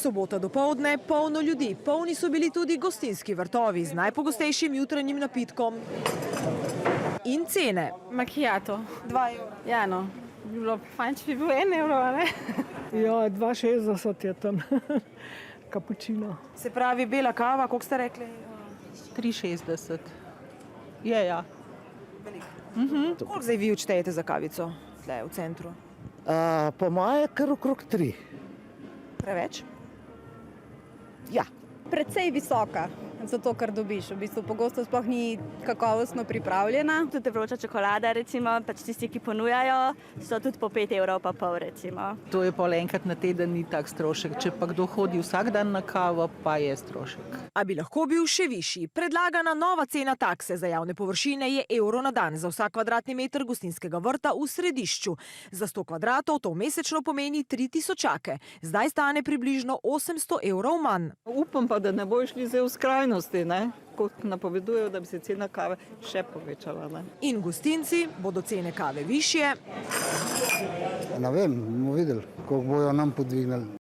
Sobota dopoldne, polno ljudi, polni so bili tudi gostinski vrtovi z najpogostejšim jutranjim napitkom. In cene. Macchiato. 2 evra. Ja, no. Bi bilo fajn, če bi bil 1 evro, ne? Ja, 2,60 je tam. Kapučino. Se pravi, bela kava, koliko ste rekli? 3,60. Je, ja. Koliko zdaj vi odštejete za kavico tle v centru? Po moje kar okrog 3. Preveč? Ja. Precej visoka, zato ker dobiš. V bistvu pogosto sploh ni kakovostno pripravljena. Tudi vroča čokolada, recimo, pač tisti, ki ponujajo, so tudi po 5,5 evra, recimo. To je pol enkrat na teden, ni tak strošek. Če pa kdo hodi vsak dan na kavo, pa je strošek. A bi lahko bil še višji. Predlagana nova cena takse za javne površine je evro na dan za vsak kvadratni meter gostinskega vrta v središču. Za 100 kvadratov to mesečno pomeni 3.000. Zdaj stane približno 800 evrov manj. Upam pa, da ne bo šli zdaj v skrajnosti, ne? Kot napovedujejo, da bi se cena kave še povečala. Ne? In gostinci bodo cene kave višje. Ne vem, bomo videli, koliko bojo nam podvignili.